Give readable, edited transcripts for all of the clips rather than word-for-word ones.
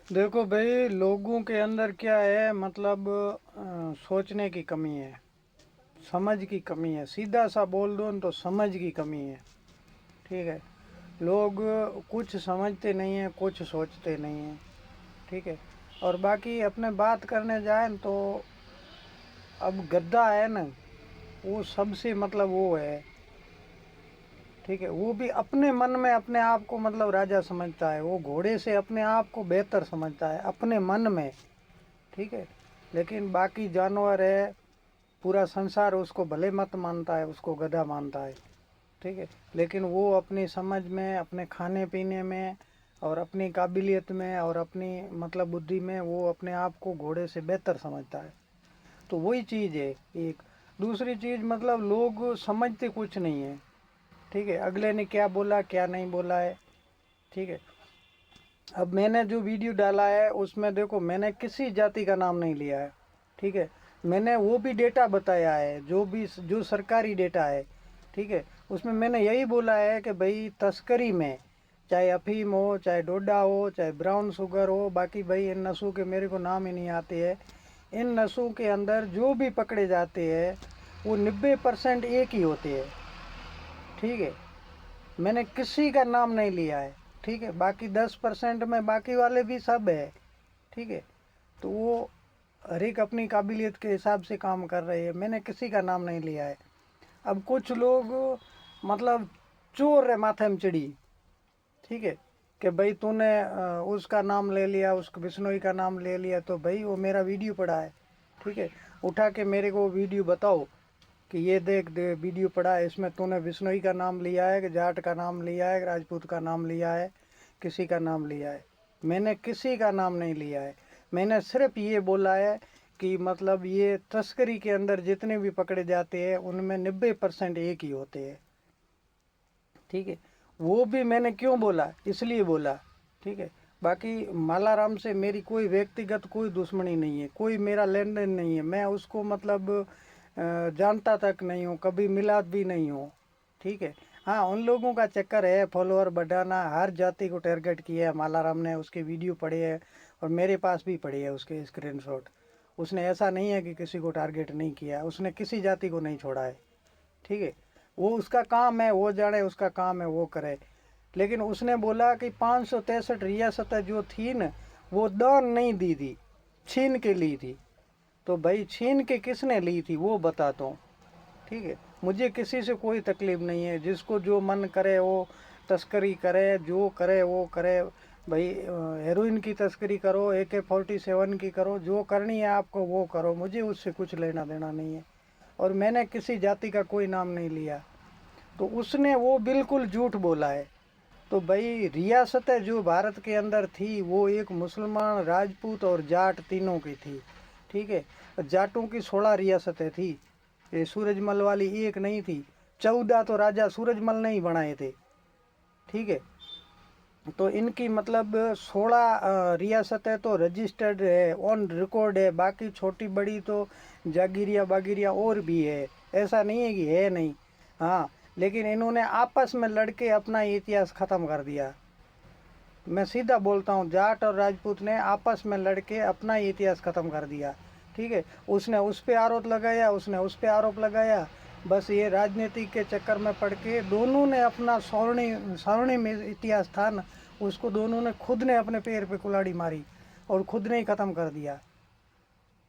देखो भाई, लोगों के अंदर क्या है मतलब सोचने की कमी है, समझ की कमी है। सीधा सा बोल दो न तो समझ की कमी है। ठीक है। लोग कुछ समझते नहीं हैं, कुछ सोचते नहीं हैं। ठीक है। और बाकी अपने बात करने जाए न तो अब गद्दा है ना, वो सबसे मतलब वो है। ठीक है। वो भी अपने मन में अपने आप को मतलब राजा समझता है, वो घोड़े से अपने आप को बेहतर समझता है अपने मन में। ठीक है। लेकिन बाकी जानवर है, पूरा संसार उसको भले मत मानता है, उसको गधा मानता है। ठीक है। लेकिन वो अपनी समझ में, अपने खाने पीने में और अपनी काबिलियत में और अपनी मतलब बुद्धि में वो अपने आप को घोड़े से बेहतर समझता है। तो वही चीज़ है एक। दूसरी चीज़ मतलब लोग समझते कुछ नहीं है। ठीक है। अगले ने क्या बोला क्या नहीं बोला है। ठीक है। अब मैंने जो वीडियो डाला है उसमें देखो, मैंने किसी जाति का नाम नहीं लिया है। ठीक है। मैंने वो भी डेटा बताया है जो सरकारी डेटा है। ठीक है। उसमें मैंने यही बोला है कि भाई तस्करी में, चाहे अफीम हो, चाहे डोडा हो, चाहे ब्राउन शुगर हो, बाकी भाई इन नशों के मेरे को नाम ही नहीं आते हैं। इन नशों के अंदर जो भी पकड़े जाते हैं वो 90% एक ही होते हैं। ठीक है। मैंने किसी का नाम नहीं लिया है। ठीक है। बाकी 10% में बाकी वाले भी सब है। ठीक है। तो वो हर एक अपनी काबिलियत के हिसाब से काम कर रहे हैं, मैंने किसी का नाम नहीं लिया है। अब कुछ लोग मतलब चोर है माथे में चिड़ी। ठीक है। कि भाई तूने उसका नाम ले लिया, उसको बिश्नोई का नाम ले लिया, तो भाई वो मेरा वीडियो पड़ा है। ठीक है। उठा के मेरे को वीडियो बताओ कि ये देख दे वीडियो पड़ा है, इसमें तूने बिश्नोई का नाम लिया है कि जाट का नाम लिया है कि राजपूत का नाम लिया है, किसी का नाम लिया है। मैंने किसी का नाम नहीं लिया है। मैंने सिर्फ ये बोला है कि मतलब ये तस्करी के अंदर जितने भी पकड़े जाते हैं उनमें 90% एक ही होते हैं। ठीक है। वो भी मैंने क्यों बोला, इसलिए बोला। ठीक है। बाकी मालाराम से मेरी कोई व्यक्तिगत कोई दुश्मनी नहीं है, कोई मेरा लेन देन नहीं है। मैं उसको मतलब जानता तक नहीं हूँ, कभी मिला भी नहीं हूँ। ठीक है। हाँ, उन लोगों का चक्कर है फॉलोअर बढ़ाना, हर जाति को टारगेट किया है मालाराम ने। उसके वीडियो पड़े हैं और मेरे पास भी पड़े हैं उसके स्क्रीनशॉट। उसने ऐसा नहीं है कि किसी को टारगेट नहीं किया, उसने किसी जाति को नहीं छोड़ा है। ठीक है। वो उसका काम है, वो जाने, उसका काम है, वो करे। लेकिन उसने बोला कि 563 रियासतें जो थी न, वो दान नहीं दी थी, छीन के ली थी। तो भाई छीन के किसने ली थी वो बताता हूँ। ठीक है। मुझे किसी से कोई तकलीफ नहीं है, जिसको जो मन करे वो तस्करी करे, जो करे वो करे। भाई हेरोइन की तस्करी करो, AK-47 की करो, जो करनी है आपको वो करो, मुझे उससे कुछ लेना देना नहीं है। और मैंने किसी जाति का कोई नाम नहीं लिया। तो उसने वो बिल्कुल झूठ बोला है। तो भाई रियासतें जो भारत के अंदर थी वो एक मुसलमान, राजपूत और जाट तीनों की थी। ठीक है। जाटों की 16 रियासतें थी, ये सूरजमल वाली एक नहीं थी। 14 तो राजा सूरजमल ने ही बनाए थे। ठीक है। तो इनकी मतलब 16 रियासतें तो रजिस्टर्ड है, ऑन रिकॉर्ड है। बाकी छोटी बड़ी तो जागीरिया बागीरिया और भी है, ऐसा नहीं है कि है नहीं। हाँ, लेकिन इन्होंने आपस में लड़के अपना इतिहास ख़त्म कर दिया। मैं सीधा बोलता हूँ, जाट और राजपूत ने आपस में लड़के अपना इतिहास ख़त्म कर दिया। ठीक है। उसने उस पर आरोप लगाया, उसने उस पर आरोप लगाया। बस ये राजनीति के चक्कर में पड़ के दोनों ने अपना स्वर्णिम इतिहास था ना, उसको दोनों ने खुद ने अपने पैर पे कुल्हाड़ी मारी और खुद ने ही ख़त्म कर दिया।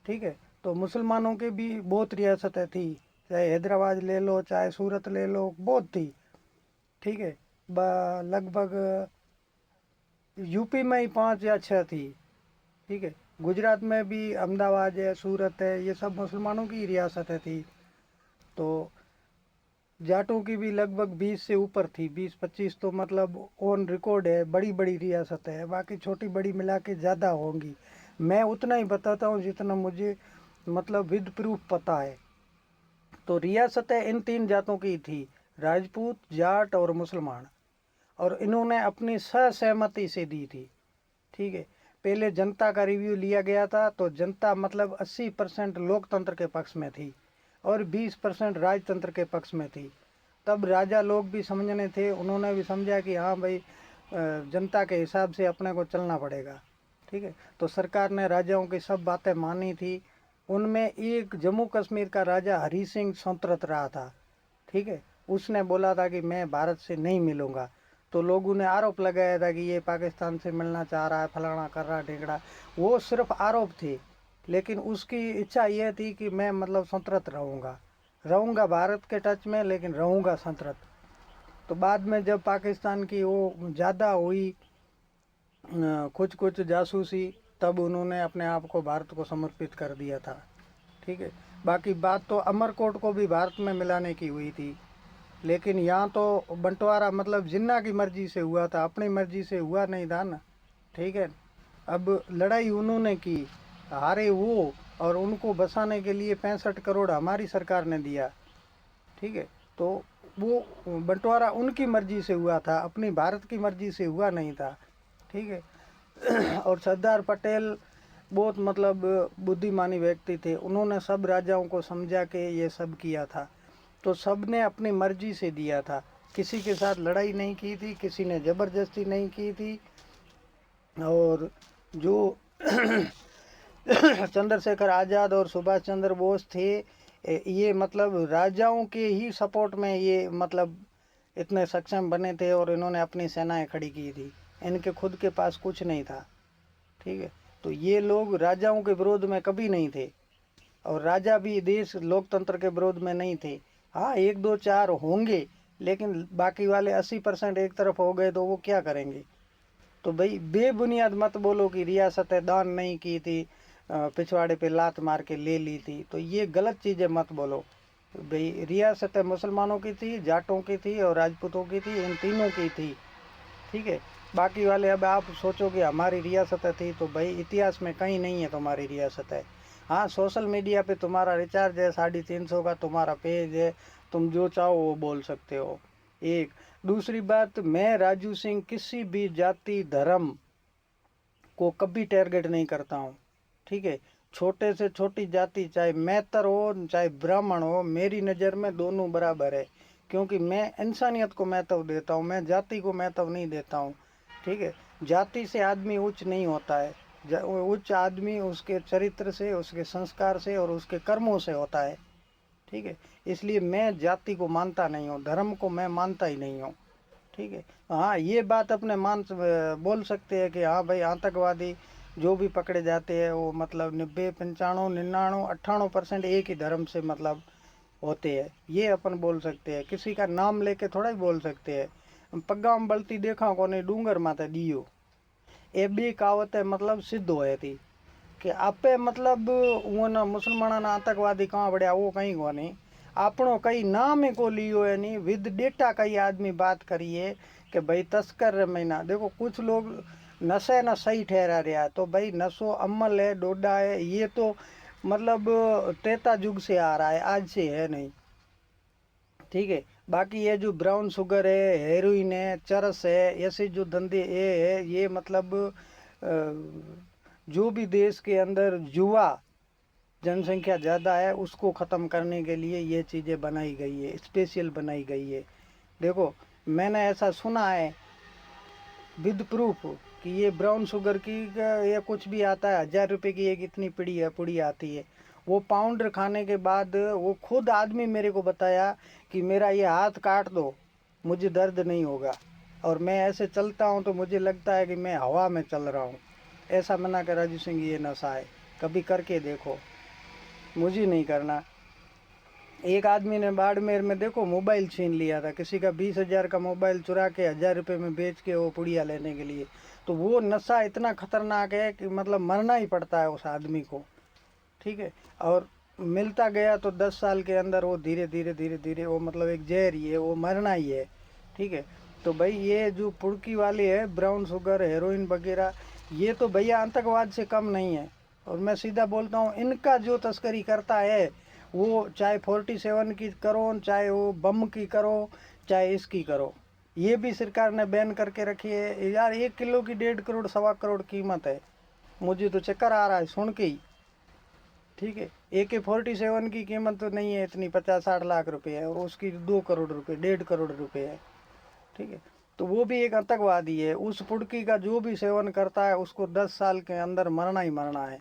ठीक है। तो मुसलमानों की भी बहुत रियासतें थी, चाहे हैदराबाद ले लो, चाहे सूरत ले लो, बहुत थी। ठीक है। लगभग यूपी में ही 5 या 6 थी। ठीक है। गुजरात में भी अहमदाबाद है, सूरत है, ये सब मुसलमानों की रियासतें थी। तो जाटों की भी लगभग 20 से ऊपर थी, 20-25 तो मतलब ऑन रिकॉर्ड है, बड़ी बड़ी रियासतें हैं। बाकी छोटी बड़ी मिला के ज़्यादा होंगी। मैं उतना ही बताता हूँ जितना मुझे मतलब विद प्रूफ पता है। तो रियासतें इन 3 जातों की थी, राजपूत, जाट और मुसलमान। और इन्होंने अपनी सहमति से दी थी। ठीक है। पहले जनता का रिव्यू लिया गया था, तो जनता मतलब 80% लोकतंत्र के पक्ष में थी और 20% राजतंत्र के पक्ष में थी। तब राजा लोग भी समझने थे, उन्होंने भी समझा कि हाँ भाई जनता के हिसाब से अपने को चलना पड़ेगा। ठीक है। तो सरकार ने राजाओं की सब बातें मानी थी। उनमें एक जम्मू कश्मीर का राजा हरी सिंह सौंतरत रहा था, ठीक है। उसने बोला था कि मैं भारत से नहीं मिलूंगा। तो लोगों ने आरोप लगाया था कि ये पाकिस्तान से मिलना चाह रहा है, फलाना कर रहा, ढिंगड़ा। वो सिर्फ आरोप थे, लेकिन उसकी इच्छा ये थी कि मैं मतलब संतरत रहूँगा भारत के टच में, लेकिन रहूँगा संतरत। तो बाद में जब पाकिस्तान की वो ज़्यादा हुई कुछ कुछ जासूसी, तब उन्होंने अपने आप को भारत को समर्पित कर दिया था, ठीक है। बाकी बात तो अमरकोट को भी भारत में मिलाने की हुई थी, लेकिन यहाँ तो बंटवारा मतलब जिन्ना की मर्जी से हुआ था, अपनी मर्जी से हुआ नहीं था ना, ठीक है। अब लड़ाई उन्होंने की, हारे वो, और उनको बसाने के लिए 65 करोड़ हमारी सरकार ने दिया, ठीक है। तो वो बंटवारा उनकी मर्जी से हुआ था, अपनी भारत की मर्जी से हुआ नहीं था, ठीक है। और सरदार पटेल बहुत मतलब बुद्धिमानी व्यक्ति थे, उन्होंने सब राजाओं को समझा के ये सब किया था। तो सब ने अपनी मर्जी से दिया था, किसी के साथ लड़ाई नहीं की थी, किसी ने ज़बरदस्ती नहीं की थी। और जो चंद्रशेखर आज़ाद और सुभाष चंद्र बोस थे, ये मतलब राजाओं के ही सपोर्ट में ये मतलब इतने सक्षम बने थे, और इन्होंने अपनी सेनाएं खड़ी की थी, इनके खुद के पास कुछ नहीं था, ठीक है। तो ये लोग राजाओं के विरोध में कभी नहीं थे, और राजा भी देश लोकतंत्र के विरोध में नहीं थे। हाँ, एक दो चार होंगे, लेकिन बाकी वाले 80% एक तरफ हो गए तो वो क्या करेंगे। तो भाई बेबुनियाद मत बोलो कि रियासतें दान नहीं की थी, पिछवाड़े पे लात मार के ले ली थी, तो ये गलत चीज़ें मत बोलो। भाई रियासतें मुसलमानों की थी, जाटों की थी और राजपूतों की थी, इन तीनों की थी, ठीक है। बाकी वाले अब आप सोचोगे हमारी रियासतें थी, तो भाई इतिहास में कहीं नहीं है तुम्हारी रियासतें। हाँ, सोशल मीडिया पे तुम्हारा रिचार्ज है 350 का, तुम्हारा पेज है, तुम जो चाहो वो बोल सकते हो। एक दूसरी बात, मैं राजू सिंह किसी भी जाति धर्म को कभी टारगेट नहीं करता हूँ, ठीक है। छोटे से छोटी जाति, चाहे मैतर हो चाहे ब्राह्मण हो, मेरी नज़र में दोनों बराबर है, क्योंकि मैं इंसानियत को महत्व देता हूँ, मैं जाति को महत्व नहीं देता हूँ, ठीक है। जाति से आदमी उच्च नहीं होता है, उच्च आदमी उसके चरित्र से, उसके संस्कार से और उसके कर्मों से होता है, ठीक है। इसलिए मैं जाति को मानता नहीं हूँ, धर्म को मैं मानता ही नहीं हूँ, ठीक है। हाँ, ये बात अपने बोल सकते हैं कि हाँ भाई आतंकवादी जो भी पकड़े जाते हैं वो मतलब 90 95 99 98% एक ही धर्म से मतलब होते हैं, ये अपन बोल सकते हैं। किसी का नाम लेके थोड़ा ही बोल सकते हैं। पग्गा में बलती देखा को नहीं, डूंगर माते दियो, ये भी कहावत है मतलब सिद्ध होए थी कि आपे मतलब उन मुसलमाना आतंकवादी कहाँ बढ़िया वो कहीं को नहीं, આપણો કઈ નામ को लियो है नहीं, विद डेटा कई आदमी बात करिए कि भाई तस्कर महीना। देखो कुछ लोग नशे न सही ठहरा रहा, तो भाई नशो अमल है, डोडा है, ये तो मतलब त्रेता युग से आ रहा है, आज से है नहीं, ठीक है। बाकी ये जो ब्राउन शुगर है, हेरोइन है, चरस है, ऐसे जो धंधे ये है, ये मतलब जो भी देश के अंदर युवा जनसंख्या ज़्यादा है उसको ख़त्म करने के लिए ये चीज़ें बनाई गई है, स्पेशल बनाई गई है। देखो मैंने ऐसा सुना है विद प्रूफ कि ये ब्राउन शुगर की या कुछ भी आता है, 1000 रुपये की एक इतनी पुड़ी आती है, वो पाउडर खाने के बाद वो खुद आदमी मेरे को बताया कि मेरा ये हाथ काट दो मुझे दर्द नहीं होगा, और मैं ऐसे चलता हूँ तो मुझे लगता है कि मैं हवा में चल रहा हूँ। ऐसा मना कर राजू सिंह ये नशा है, कभी करके देखो, मुझे नहीं करना। एक आदमी ने बाड़मेर में देखो मोबाइल छीन लिया था, किसी का 20,000 का मोबाइल चुरा के 1000 रुपये में बेच के वो पुड़िया लेने के लिए। तो वो नशा इतना खतरनाक है कि मतलब मरना ही पड़ता है उस आदमी को, ठीक है। और मिलता गया तो 10 साल के अंदर वो धीरे धीरे धीरे धीरे वो मतलब एक जहर ही है, वो मरना ही है, ठीक है। तो भाई ये जो पुड़की वाली है ब्राउन शुगर हेरोइन वगैरह, ये तो भैया आतंकवाद से कम नहीं है। और मैं सीधा बोलता हूँ इनका जो तस्करी करता है वो चाहे 47 की करो, चाहे वो बम की करो, चाहे इसकी करो, ये भी सरकार ने बैन करके रखी है यार। 1 किलो की 1.5 करोड़ 1.25 करोड़ कीमत है, मुझे तो चक्कर आ रहा है सुन के ही, ठीक है। AK-47 की कीमत तो नहीं है इतनी, 50-60 लाख रुपए है, और उसकी 2 करोड़ रुपए 1.5 करोड़ रुपए है, ठीक है। तो वो भी एक आतंकवादी है। उस पुड़की का जो भी सेवन करता है उसको 10 साल के अंदर मरना ही मरना है।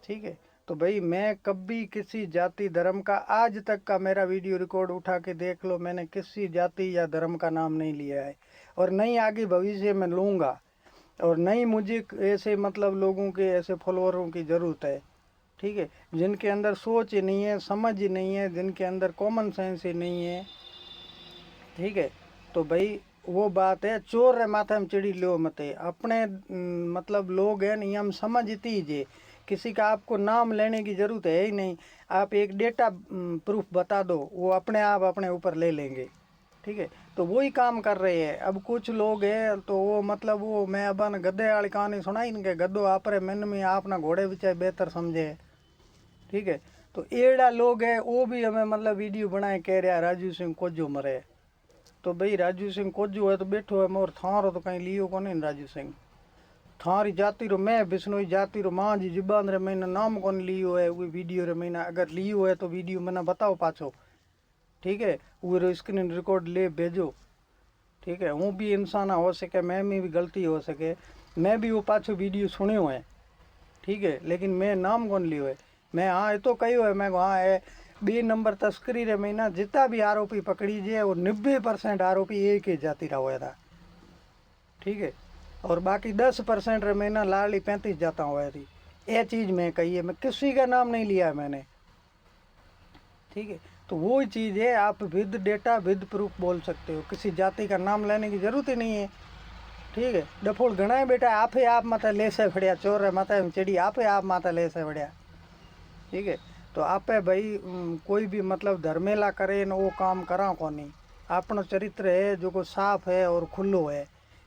ठीक है। तो भाई मैं कभी किसी जाति धर्म का, आज तक का मेरा वीडियो रिकॉर्ड उठा के देख लो, मैंने किसी जाति या धर्म का नाम नहीं लिया है और नहीं आगे भविष्य में लूँगा। और नहीं मुझे ऐसे मतलब लोगों के, ऐसे फॉलोअरों की ज़रूरत है। ठीक है, जिनके अंदर सोच ही नहीं है, समझ ही नहीं है, जिनके अंदर कॉमन सेंस ही नहीं है। ठीक है। तो भाई वो बात है, चोर रे माथे में चिड़ी लो मते, अपने मतलब लोग हैं नहीं, हम समझती जे किसी का आपको नाम लेने की ज़रूरत है ही नहीं। आप एक डेटा प्रूफ बता दो, वो अपने आप अपने ऊपर ले लेंगे। ठीक है। तो वही काम कर रहे हैं। अब कुछ लोग हैं तो वो मतलब वो, मैं अब गधे वाली कहानी सुनाई इनके, गद्दो आपरे मन में आपना घोड़े बिचाए बेहतर समझे। ठीक है। तो एड़ा लोग है वो भी हमें मतलब वीडियो बनाए कह रहा राजू सिंह कोजो मरे। तो भाई राजू सिंह कोजो है तो बैठो है, मोर थारो तो कहीं लियो को नहीं राजू सिंह। थारी जाति रो मैं बिश्नोई जाति रो माँ जी जुबान रे मैंने नाम कौन लियो है, वो वीडियो रे मैंने अगर लियो है तो वीडियो मैंने बताओ पाछो। ठीक है। वो स्क्रीन रिकॉर्ड ले भेजो। ठीक है। हूँ भी इंसान हो सके, मैं में भी गलती हो सके, मैं भी वो पाछो वीडियो सुनियो है। ठीक है। लेकिन मैं नाम कौन लियो है, मैं हाँ ये तो कही है, मैं हाँ है 2 नंबर तस्करी रे महीना जितना भी आरोपी पकड़ी जे वो 90% आरोपी एक ही जाति रा हुआ था। ठीक है। और बाकी 10% रे महीना लाली 35 जाता हुआ थी। ये चीज़ मैं कही है, मैं किसी का नाम नहीं लिया है मैंने। ठीक है। तो वो ही चीज़ है, आप विद डेटा विद प्रूफ बोल सकते हो, किसी जाति का नाम लेने की जरूरत ही नहीं है। ठीक है। डफोड़ घना है बेटा, आप ही आप माता ले से फड़िया, चोर है माता चिड़ी आप ही आप माता ले से फड़िया। ठीक है। तो आप भाई कोई भी मतलब धर्मेला करे न वो काम करा कोनी। अपनो चरित्र है जो को साफ है और खुलो है,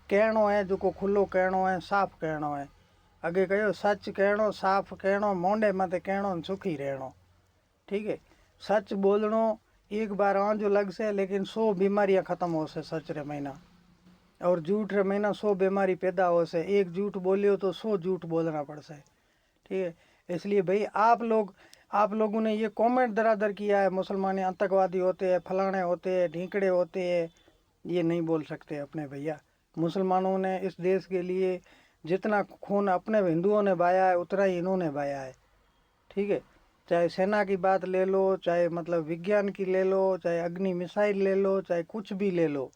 कहनो है जो को खुलो कहनो है, साफ कहनो है। अगे कहो सच कहनो, साफ कहनो, मोंडे मत कहनो, सुखी रहनो। ठीक है। सच बोलनो एक बार आंजो लग से, लेकिन 100 बीमारियां खत्म हो से सच रे महीना। और झूठ रे महीना 100 बीमारी पैदा हो से, एक झूठ बोलियो तो 100 झूठ बोलना पड़ से। ठीक है। इसलिए भाई आप लोगों ने ये कमेंट दरादर किया है मुसलमान आतंकवादी होते हैं, फलाने होते हैं, ढींकड़े होते हैं, ये नहीं बोल सकते अपने भैया। मुसलमानों ने इस देश के लिए जितना खून अपने हिंदुओं ने बहाया है उतना ही इन्होंने बहाया है। ठीक है। चाहे सेना की बात ले लो, चाहे मतलब विज्ञान की ले लो, चाहे अग्नि मिसाइल ले लो, चाहे कुछ भी ले लो।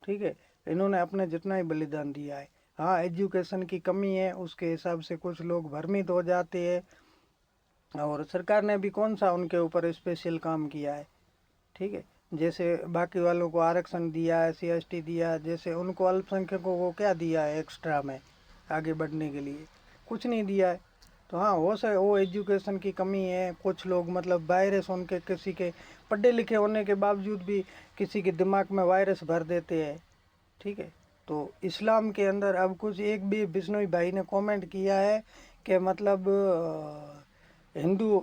ठीक है। इन्होंने अपने जितना ही बलिदान दिया है। हाँ एजुकेशन की कमी है, उसके हिसाब से कुछ लोग भ्रमित हो जाते हैं, और सरकार ने भी कौन सा उनके ऊपर स्पेशल काम किया है। ठीक है। जैसे बाकी वालों को आरक्षण दिया है, SC ST दिया है, जैसे उनको अल्पसंख्यकों को क्या दिया है एक्स्ट्रा में आगे बढ़ने के लिए, कुछ नहीं दिया है। तो हाँ हो सके वो एजुकेशन की कमी है, कुछ लोग मतलब वायरस उनके किसी के पढ़े लिखे होने के बावजूद भी किसी के दिमाग में वायरस भर देते हैं। ठीक है। तो इस्लाम के अंदर अब कुछ एक भी बिश्नोई भाई ने कमेंट किया है कि मतलब हिंदू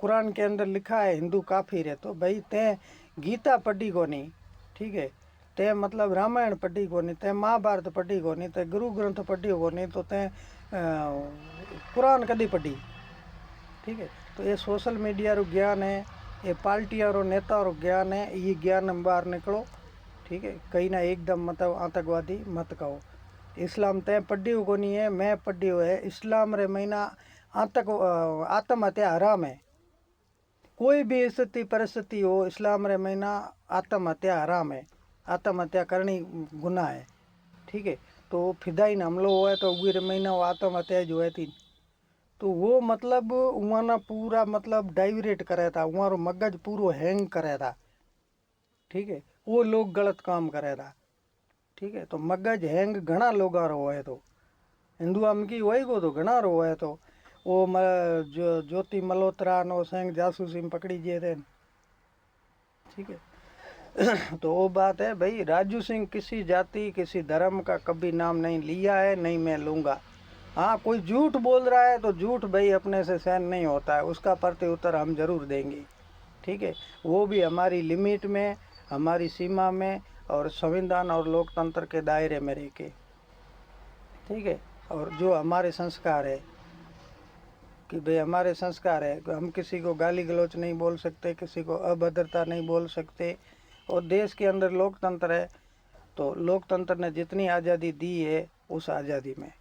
कुरान के अंदर लिखा है हिंदू काफिर है। तो भाई तय गीता पढ़ी को नहीं। ठीक है। तय मतलब रामायण पढ़ी को नहीं, तय महाभारत पढ़ी को नहीं, तय गुरु ग्रंथ पढ़ी को नहीं, तो तय कुरान कदी पढ़ी। ठीक है। तो ये सोशल मीडिया रो ज्ञान है, ये पार्टियां रो नेता रो ज्ञान है, ये ज्ञान में बाहर निकलो। ठीक है। कहीं ना एकदम मतलब आतंकवादी मत कहो। इस्लाम तय पढ़ी को नहीं है, मैं पढ़ी हुआ है। इस्लाम रे महीना आत्महत्या हराम है। कोई भी स्थिति परिस्थिति हो, इस्लाम रे महीना आत्महत्या हराम है, आत्महत्या करनी गुनाह है। ठीक है। तो फिदाइन हमलो हुआ तो उगे रे महीना वो आत्महत्या जो है थी, तो वो मतलब वहाँ पूरा मतलब डाइवर्ट करे था, वहाँ मगज पूरो हैंग करे था। ठीक है। वो लोग गलत काम करे था। ठीक है। तो मगज हैंग घना लोग है, तो हिंदू अमकी वही को तो घना रो है। तो वो जो ज्योति मल्होत्रा नो संग जासूसी में पकड़ी जे थे। ठीक है। तो वो बात है भाई, राजू सिंह किसी जाति किसी धर्म का कभी नाम नहीं लिया है, नहीं मैं लूँगा। हाँ कोई झूठ बोल रहा है तो झूठ भाई अपने से सहन नहीं होता है, उसका प्रत्युत्तर हम जरूर देंगे। ठीक है। वो भी हमारी लिमिट में, हमारी सीमा में, और संविधान और लोकतंत्र के दायरे में रह के। ठीक है। और जो हमारे संस्कार है कि भाई हमारे संस्कार है, हम किसी को गाली गलौच नहीं बोल सकते, किसी को अभद्रता नहीं बोल सकते, और देश के अंदर लोकतंत्र है। तो लोकतंत्र ने जितनी आज़ादी दी है उस आज़ादी में